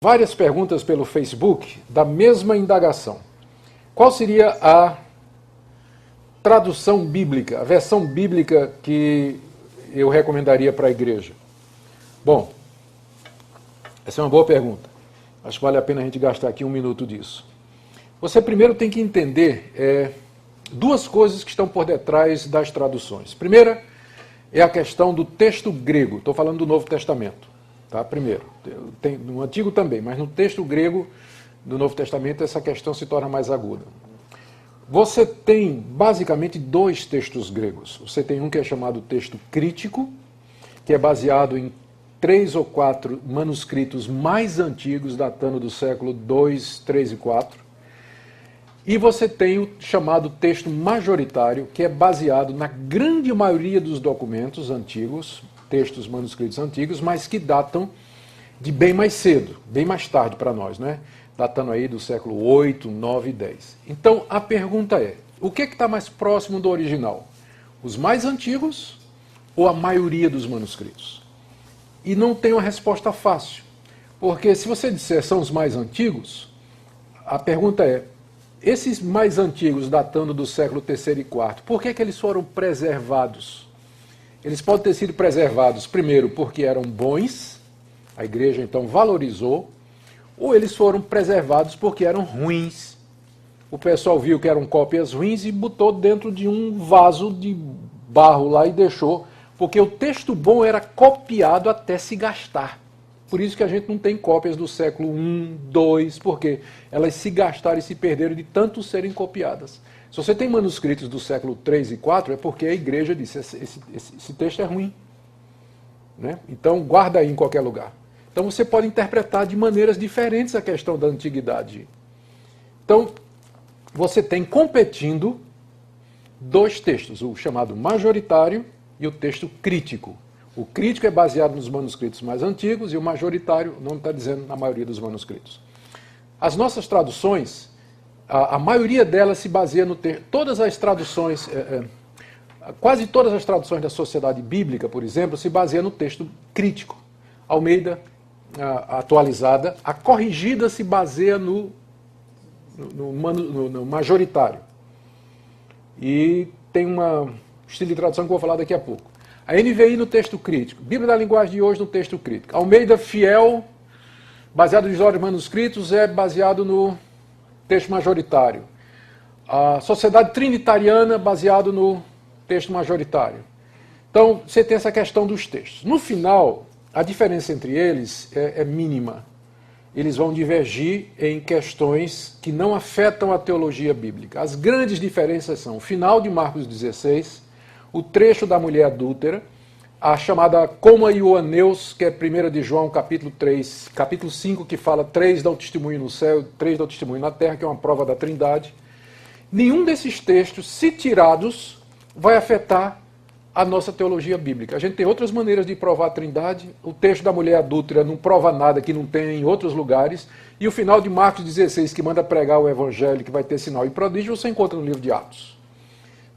Várias perguntas pelo Facebook da mesma indagação. Qual seria a tradução bíblica, a versão bíblica que eu recomendaria para a igreja? Bom, essa é uma boa pergunta. Acho que vale a pena a gente gastar aqui um minuto disso. Você primeiro tem que entender duas coisas que estão por detrás das traduções. Primeira é a questão do texto grego. Estou falando do Novo Testamento. Tá? Primeiro, tem no Antigo também, mas no texto grego do Novo Testamento essa questão se torna mais aguda. Você tem basicamente dois textos gregos. Você tem um que é chamado texto crítico, que é baseado em 3 ou 4 manuscritos mais antigos, datando do século 2, 3 e 4. E você tem o chamado texto majoritário, que é baseado na grande maioria dos documentos antigos, textos manuscritos antigos, mas que datam de bem mais cedo, bem mais tarde para nós, né? Datando aí do século 8, 9 e 10. Então a pergunta é, o que está mais próximo do original? Os mais antigos ou a maioria dos manuscritos? E não tem uma resposta fácil, porque se você disser são os mais antigos, a pergunta é, esses mais antigos datando do século 3º e 4º, por que eles foram preservados? Eles podem ter sido preservados, primeiro, porque eram bons, a igreja então valorizou, ou eles foram preservados porque eram ruins. O pessoal viu que eram cópias ruins e botou dentro de um vaso de barro lá e deixou, porque o texto bom era copiado até se gastar. Por isso que a gente não tem cópias do século I, II, porque elas se gastaram e se perderam de tanto serem copiadas. Se você tem manuscritos do século 3 e 4, é porque a igreja disse, esse texto é ruim. Né? Então, guarda aí em qualquer lugar. Então, você pode interpretar de maneiras diferentes a questão da antiguidade. Então, você tem competindo dois textos, o chamado majoritário e o texto crítico. O crítico é baseado nos manuscritos mais antigos e o majoritário, o nome está dizendo, na maioria dos manuscritos. As nossas traduções, a maioria delas se baseia no texto. Todas as traduções, quase todas as traduções da Sociedade Bíblica, por exemplo, se baseiam no texto crítico. Almeida, atualizada, a corrigida se baseia no majoritário. E tem um estilo de tradução que eu vou falar daqui a pouco. A NVI no texto crítico, Bíblia da Linguagem de Hoje no texto crítico. Almeida Fiel, baseado nos olhos manuscritos, é baseado no texto majoritário. A Sociedade Trinitariana, baseado no texto majoritário. Então, você tem essa questão dos textos. No final, a diferença entre eles é mínima. Eles vão divergir em questões que não afetam a teologia bíblica. As grandes diferenças são o final de Marcos 16, o trecho da mulher adúltera, a chamada Coma e o Aneus, que é 1 de João, capítulo 3, capítulo 5, que fala 3 dá o testemunho no céu, 3 dá o testemunho na terra, que é uma prova da Trindade. Nenhum desses textos, se tirados, vai afetar a nossa teologia bíblica. A gente tem outras maneiras de provar a Trindade. O texto da mulher adúltera não prova nada que não tem em outros lugares. E o final de Marcos 16, que manda pregar o evangelho, que vai ter sinal e prodígio, você encontra no livro de Atos.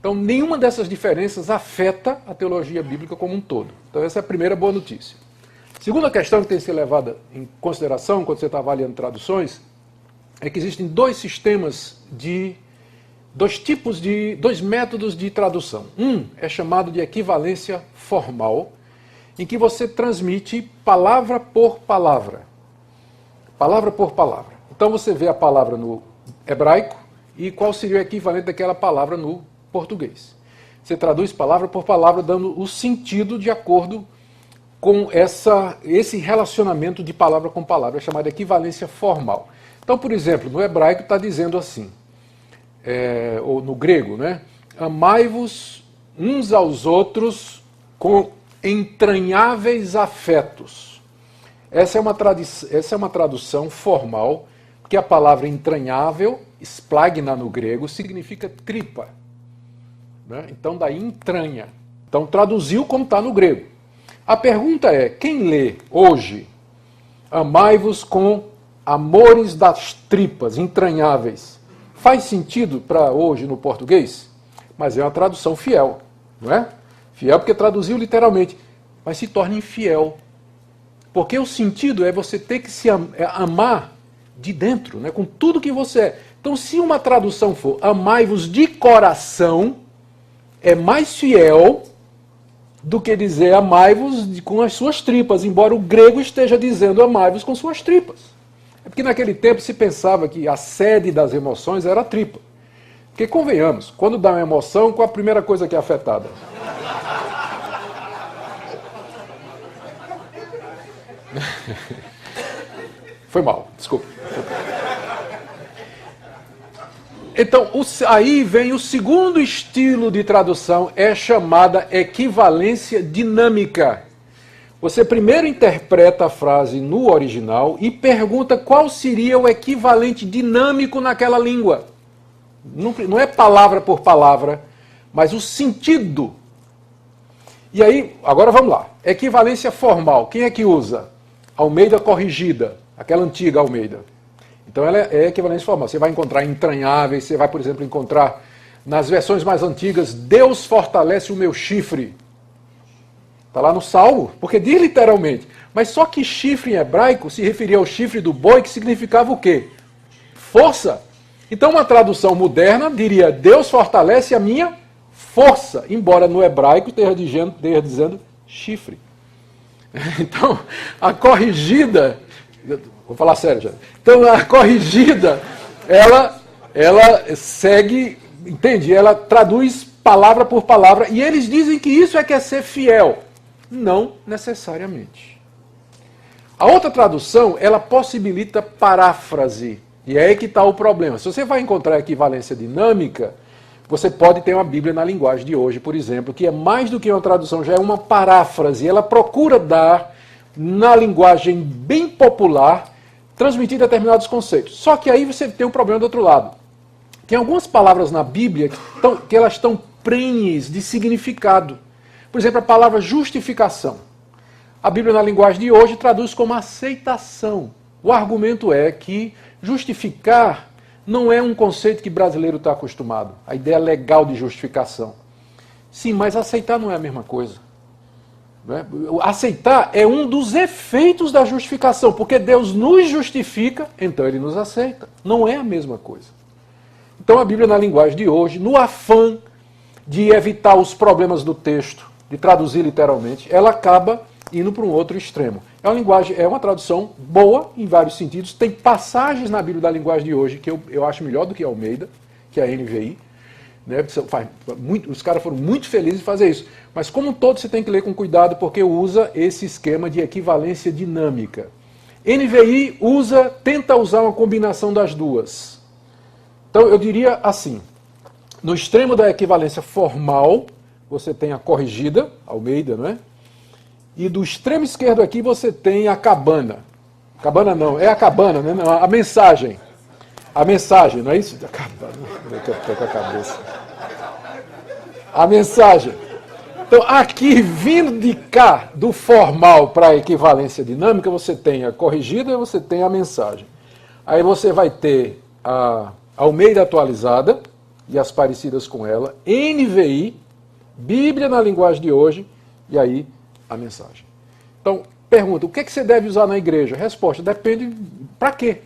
Então, nenhuma dessas diferenças afeta a teologia bíblica como um todo. Então, essa é a primeira boa notícia. Segunda questão que tem que ser levada em consideração quando você está avaliando traduções é que existem dois métodos de tradução. Um é chamado de equivalência formal, em que você transmite palavra por palavra. Palavra por palavra. Então, você vê a palavra no hebraico e qual seria o equivalente daquela palavra no português. Você traduz palavra por palavra, dando o sentido de acordo com esse relacionamento de palavra com palavra, é chamada equivalência formal. Então, por exemplo, no hebraico está dizendo assim, ou no grego, né? Amai-vos uns aos outros com entranháveis afetos. Essa é uma tradução formal, porque a palavra entranhável, splagna no grego, significa tripa. Né? Então, daí entranha. Então, traduziu como está no grego. A pergunta é, quem lê hoje, amai-vos com amores das tripas, entranháveis, faz sentido para hoje no português? Mas é uma tradução fiel, não é? Fiel porque traduziu literalmente, mas se torna infiel. Porque o sentido é você ter que se amar de dentro, né? Com tudo que você é. Então, se uma tradução for amai-vos de coração, é mais fiel do que dizer amai-vos com as suas tripas, embora o grego esteja dizendo amai-vos com suas tripas. É porque naquele tempo se pensava que a sede das emoções era a tripa. Porque convenhamos, quando dá uma emoção, qual a primeira coisa que é afetada? Foi mal, desculpa. Então, aí vem o segundo estilo de tradução, é chamada equivalência dinâmica. Você primeiro interpreta a frase no original e pergunta qual seria o equivalente dinâmico naquela língua. Não é palavra por palavra, mas o sentido. E aí, agora vamos lá. Equivalência formal, quem é que usa? Almeida corrigida, aquela antiga Almeida. Então ela é equivalência formal. Você vai encontrar entranháveis, você vai, por exemplo, encontrar nas versões mais antigas, Deus fortalece o meu chifre. Está lá no Salmo, porque diz literalmente. Mas só que chifre em hebraico se referia ao chifre do boi, que significava o quê? Força. Então uma tradução moderna diria, Deus fortalece a minha força, embora no hebraico esteja dizendo chifre. Então, a corrigida... Vou falar sério já. Então, a corrigida, ela segue, entende? Ela traduz palavra por palavra, e eles dizem que isso é ser fiel. Não necessariamente. A outra tradução, ela possibilita paráfrase, e é aí que está o problema. Se você vai encontrar equivalência dinâmica, você pode ter uma Bíblia na linguagem de hoje, por exemplo, que é mais do que uma tradução, já é uma paráfrase. Ela procura dar, na linguagem bem popular, transmitir determinados conceitos. Só que aí você tem um problema do outro lado. Tem algumas palavras na Bíblia que elas estão prenhes de significado. Por exemplo, a palavra justificação. A Bíblia na linguagem de hoje traduz como aceitação. O argumento é que justificar não é um conceito que brasileiro está acostumado. A ideia legal de justificação. Sim, mas aceitar não é a mesma coisa. Aceitar é um dos efeitos da justificação, porque Deus nos justifica, então Ele nos aceita. Não é a mesma coisa. Então a Bíblia na linguagem de hoje, no afã de evitar os problemas do texto, de traduzir literalmente, ela acaba indo para um outro extremo. É uma tradução boa em vários sentidos. Tem passagens na Bíblia da linguagem de hoje que eu acho melhor do que a Almeida, que é a NVI. Né? Os caras foram muito felizes em fazer isso. Mas como um todo você tem que ler com cuidado porque usa esse esquema de equivalência dinâmica. NVI tenta usar uma combinação das duas. Então eu diria assim, no extremo da equivalência formal, você tem a corrigida, Almeida, não é? E do extremo esquerdo aqui você tem a cabana. Cabana não, é a cabana, né? Não, a mensagem. A mensagem, não é isso? A cabana, eu tô com a cabeça. A mensagem. Então, aqui, vindo de cá, do formal para a equivalência dinâmica, você tem a corrigida e você tem a mensagem. Aí você vai ter a Almeida atualizada e as parecidas com ela, NVI, Bíblia na linguagem de hoje, e aí a mensagem. Então, pergunta, o que você deve usar na igreja? Resposta, depende para quê?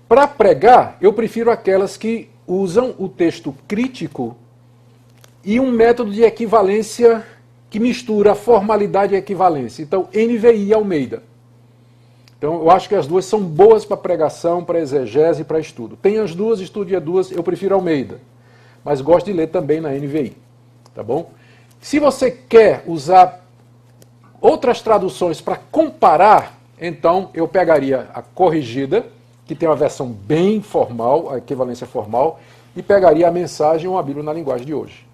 Para pregar, eu prefiro aquelas que usam o texto crítico e um método de equivalência que mistura formalidade e equivalência. Então, NVI e Almeida. Então, eu acho que as duas são boas para pregação, para exegese e para estudo. Tem as duas, estude as duas, eu prefiro Almeida. Mas gosto de ler também na NVI. Tá bom? Se você quer usar outras traduções para comparar, então eu pegaria a corrigida, que tem uma versão bem formal, a equivalência formal, e pegaria a mensagem ou a Bíblia na linguagem de hoje.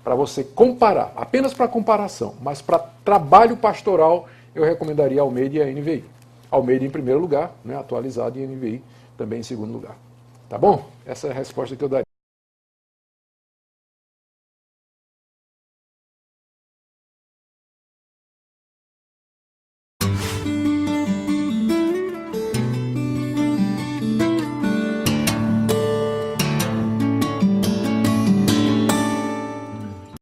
Para você comparar, apenas para comparação, mas para trabalho pastoral, eu recomendaria Almeida e a NVI. Almeida em primeiro lugar, né, atualizado, e NVI também em segundo lugar. Tá bom? Essa é a resposta que eu daria.